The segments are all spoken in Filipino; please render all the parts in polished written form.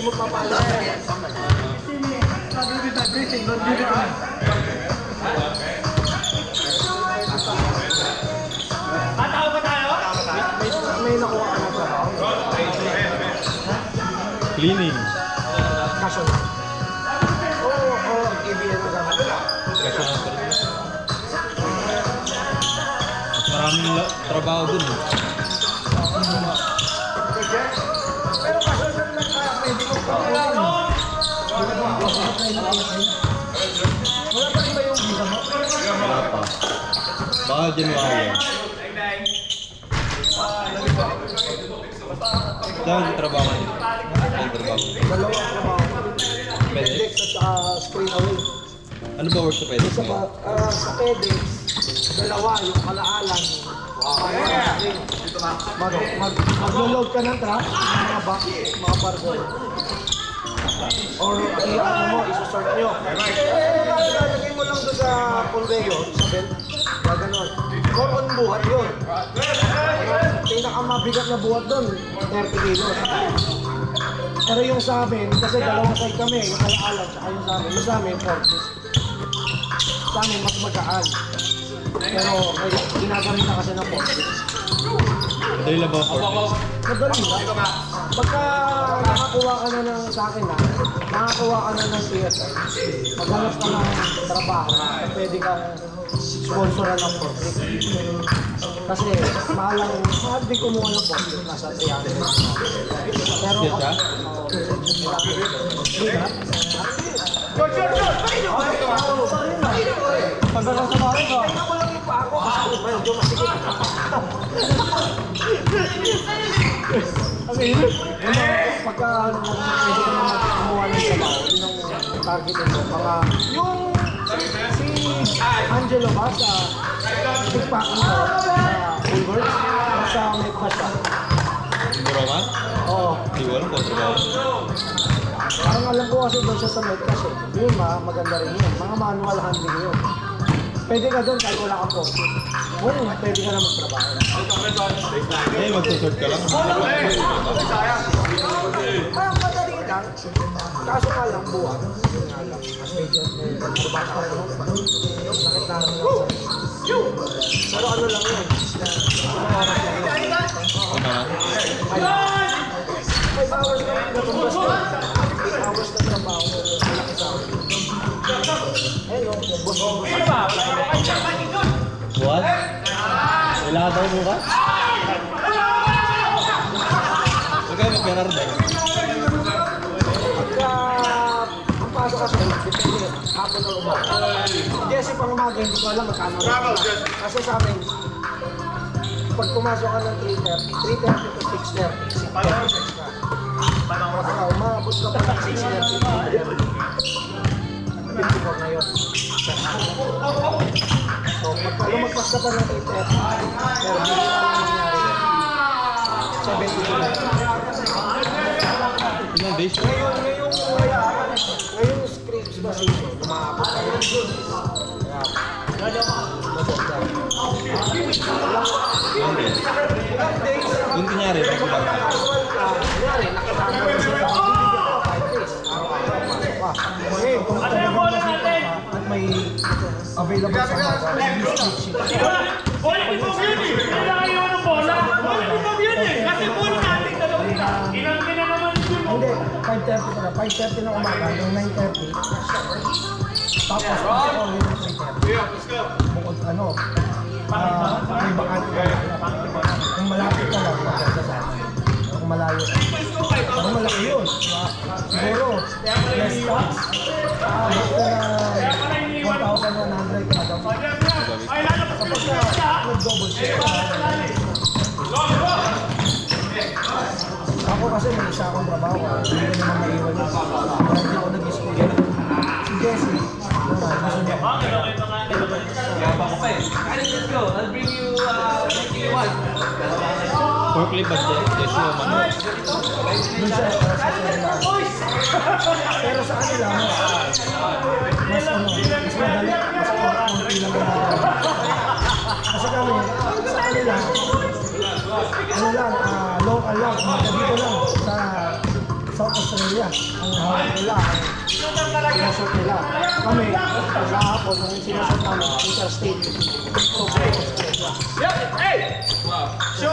mo papaalam. Tatawa ba tayo? May nakuha ka na sa Cleaning. kaso na. Oo, ABN na gamit. Maraming trabaho dun eh. Pero kaso na lang pwede mo pa. Wala pa rin ba yung visa mo? Wala pa. Baka January. Dahil yung trabaho niya. Yung trabaho. Dalawa ang trabaho. FedEx. FedEx at screen away. Ano ba work sa FedEx Sa, mo? sa FedEx, dalawa, yung kalaalan. Mag-load ka ng truck, mga box, mga parcel. Or ano mo, isusort nyo. Lalagay mo lang doon sa conveyor, sa belt. Gaganon. Or on buhat yun. Pinakamabigat na buhat doon, 30 kilos. Pero yung sa amin, kasi dalawang side kami, yung kalaalan, saka yung sa amin, 40. Sa amin, mas magaan. Pero ginagamit na kasi ng 40. Madali lang ba ang forklift? Madali na. Pagka nakakuha ka na ng sa akin na, nakakuha ka na ng theater, maghanap ka ng trabaho, pwede kang sponsoran ng forklift. Kasi mahal din kumuha ng forklift, nasa 300. Pero Siya siya? pagdagang sa bahay ka, tingnan ko lang yung pa ako kasi medyo masikip. Kasi pagka medyo ka naman kumuha ng trabaho, yun ang targetin mo. Mga yung si Angelo ba sa Big Pack mo sa Woolworths o sa Medpa siya? Hindi Roman? Oo. Hindi ko alam kung trabaho. Parang alam ko kasi doon siya sa Medpa siya. Yun maganda rin yun. Mga manual handling yun. Pwede ka doon kahit wala kang post. Oo, pwede ka na magtrabaho. Eh, magsasort ka lang. Parang madali lang. Kaso nga lang, buwan. Yun nga lang. Mas medyo, bata ka naman. Sakit na lang lang. Pero ano lang yun. Ano oras lang yun. Ano na? 5 hours lang yung natumbas ko. 8 hours na trabaho. Malaki sa akin. Hello, boss. Buwan? Wala daw bukas? Magkano pera rin? Pagka ang pasok kasi, depende, hapon o umaga. Jesse, pang umaga, hindi ko alam magkano rin. Kasi sa amin, pag pumasok ka ng 3:30 to 6:30, 6:36 ka. Pagka umabot ka pa ng 6:30, 54 na yun. So, pagka lumagpas ka pa ng 8:30, pero hindi ka lang nangyari yun. 72 na yun. Ilang days? Ngayong scripts ba season, umaabot ka rin. Ilang days? Ilang days, Yung kunyari, pag-ilang ka. casual ka, kunyari, nakasama mo sa tao, bibigyan ka 5 days. Araw-araw, pasok ka. Ngayon, kung talagang masipag ka at may available sa mga yung script sheet. Bola ni Bob yun eh! Kailangan yung ano bola! Bola ni Bob yun eh! Kasi bola natin dalawa na! Inang na naman yun! Hindi, 5:30 ka na. 5:30 na umaga, yung 9:30. Tapos, ako yung 3:30. Bukod ano, may bakante ka na. Kung malapit ka lang, maganda sa akin. Kung malayo ka. Kung malaki yun, siguro, less tax. Basta na 1,100 ka na daw. Kapag ka nag-double shift ka, ako kasi may isa akong trabaho, hindi ko naman maiwan yun. Kaya hindi ako nag-school yun. Si Jessie, gusto niya. Let's go! I'll bring you what you want! Forklift ba siya? Yes, yung ano? Doon siya, pero sa kanila, mas madali, mas konti lang ginagawa. Kasi kami, sa kanila, ano lang, local lang, dito lang, sa South Australia. pamilya. Ang hawak nila, ang sinusot nila. Kami, maghahapon, ang sinusot namin, interstate. So,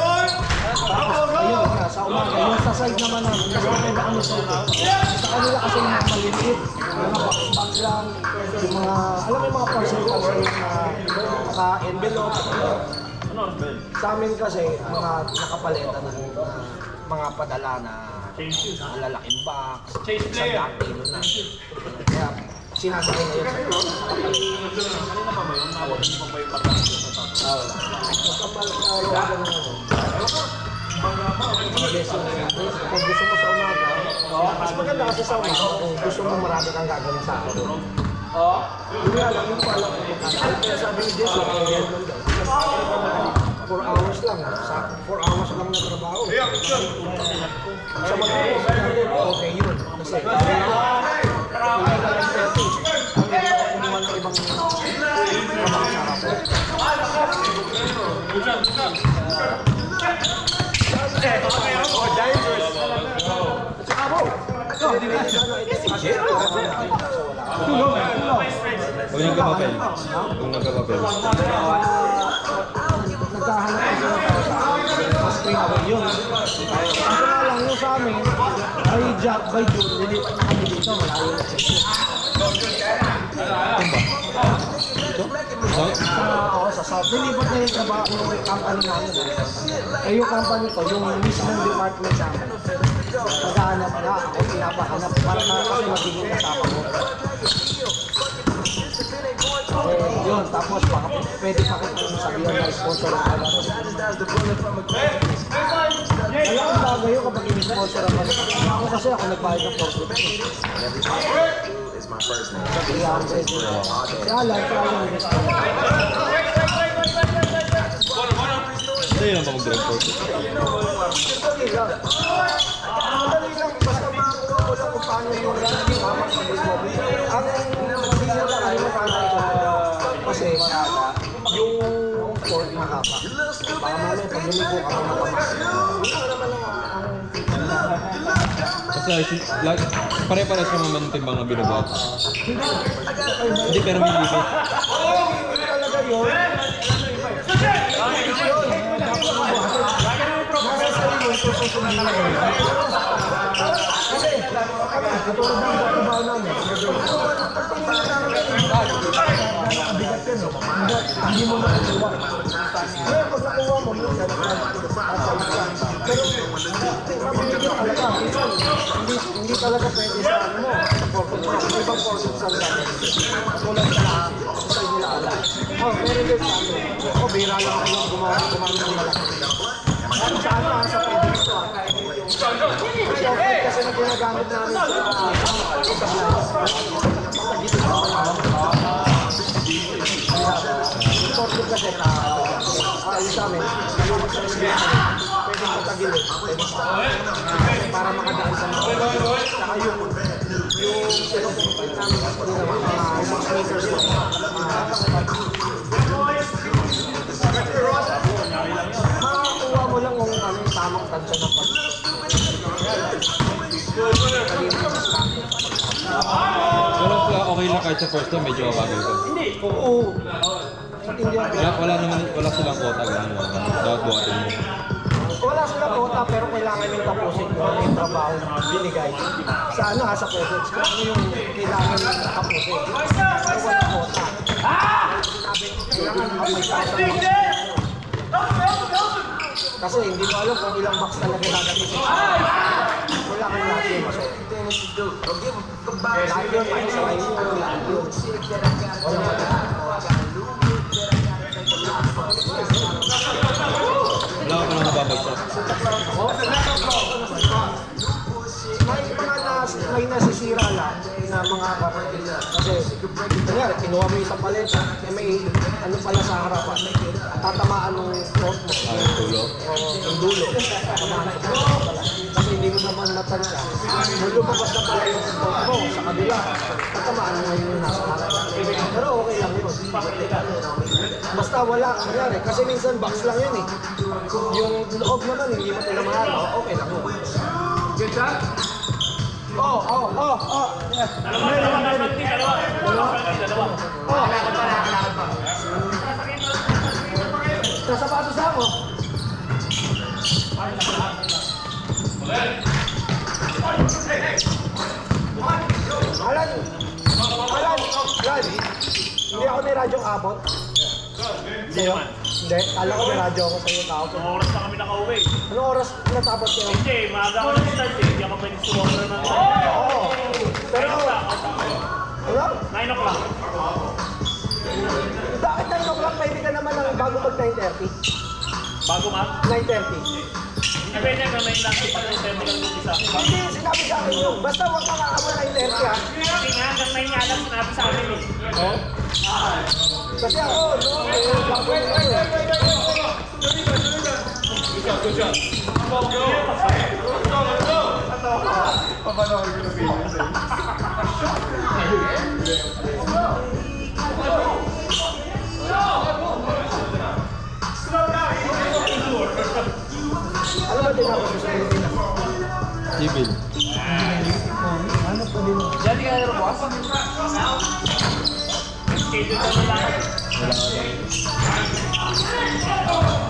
tapos, ayun nga, sa umaga, yung sa side naman namin, kasi kami na kami sa kanila kasi yung mga maliliit, mga box lang, yung mga, alam mo yung mga parcel-parcel na naka-envelope. Sa amin kasi, mga nakapaleta na mga padala na malalaking box, isang daang kilo na. Kaya, sinasakay na yun sa iyo. Kung gusto mo sa umaga, mas maganda kasi sa umaga kung gusto mo marami kang gagawin sa araw. Hindi alam, hindi ko alam kung magkano. Kaya sabi ni Jess, 4 hours lang. 4 hours lang na trabaho. Sa mga okay yun. Kasi kumuha ng ibang trabaho sa Huwag nagkapapel. Huwag nagkapapel. nagkahanap kasi ng tao sa amin. Mas pinawal yun. Kaso nga lang yung sa amin, by June, nilipat na kami dito. Malayo na siya. Sa South. Nilipat na yung trabaho ng company namin. Eh yung company ko, yung mismong department namin. Maghahanap na, ako pinapahanap para kasi magiging kasama mo. Yun, tapos baka pwede pa kitang sabihan na sponsor ang alam. Wala akong bagay yun kapag in-sponsor ang alam. Ako kasi ako nagbayad ng profit. Sa 300. Kaya lang, Sa'yo lang ba mag-drug court? madali lang. Madali lang, basta makakuha ko lang kung paano yung hamak sa business. Ang hindi lang ay makakita. Kasi yung court mahaba. Baka mamaya pag lumigo ka matamas. Wala naman Kasi pare-pares naman man timbang na binubuhat. Hindi, pero may limit. hindi talaga yun. Nasa sarili yung susundin na yun. Kasi kami, katulad ng trabaho namin. Nakabigat yun, no? Hindi mo nakukuha. Kaya pag nakuha mo, minsan pero mabilis yung talaga. Minsan, hindi talaga pwede sa ano mo. Sa corporate mo. Ibang corporate sa natin. Katulad sa side nila alam. Meron din sa amin. Bira lang kayo gumawa ng malaki. Ano sa ano, sa pwede ito. Kasi na ginagamit namin sa corporate kasi ayun sa amin, pwede matagilid, para makadaan sa mga saka yung pinupupit namin kasi naman mga 6 meters makakuha mo lang kung ano yung tamang tansya ng pag Pero okay lang kahit sa first time, medyo mabagal ka. oo. Sa Indian Wala silang quota, gano'n. Dapat buhatin mo. wala silang quota pero kailangan yung tapusin kung ano yung trabaho na binigay. Sa ano sa presence, kung ano yung kailangan tapusin. Pero wala quota. Kailangan makapay sa kasi hindi mo alam kung ilang box talaga gagamitin. Wala kang lahat yun. Lahat yun, ay sa line yun, lahat yun. Walang matata. Wala ka lang nababagsak. May nasisira lang na mga kapatid. Kasi, kanyari, kinuha mo isang paleta, may ano pala sa harapan. Tatamaan ng throat mo. Yung tulo. O yung dulo. Tatamaan sa throat mo pala. Kasi hindi mo naman matansya. Kung lumabas na pala yung throat mo sa kabila, tatamaan mo yung nasa harapan. Pero okay lang yun. Basta wala, kanyari. Kasi minsan box lang yun eh. Yung loob naman, hindi mo tinamahan. Okay lang yun. Yeah. Dalawa. Sa sapatos ako. Alan, hindi ako may radyo kapot. Hindi naman. Hindi, kala ko may radyo ako sa'yo tao. Isang oras na kami nakauwi. Anong oras natapos kayo? Hindi, maaga ako nag-start eh. Hindi ako pwede sumobra ng Oo. 9 Pero, o'clock. ano? 9 o'clock. Bakit 9 o'clock pwede ka naman ng bago mag 9:30? Bago ma? 9:30. Depende na may lang pa rin tayo mag-umpisa. Hindi, sinabi sa akin yun. Basta huwag ka kaabot 9:30 ha. Hindi nga, hanggang 9 nga lang sinabi sa amin eh. Oh? Kasi ako, no? Bago na ako eh. Ano ba tinapos mo sa Pilipinas? Civil. Ano pa din mo? Dati ka na boss? Schedule ka na lang.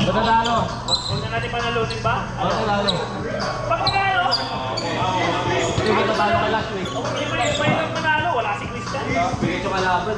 Ba't natalo? Huwag na natin panalunin ba? Ba't natalo? Pag nanalo! Hindi ba natalo ka last week? Hindi pa yung manalo, wala si Christian. Medyo kalaban.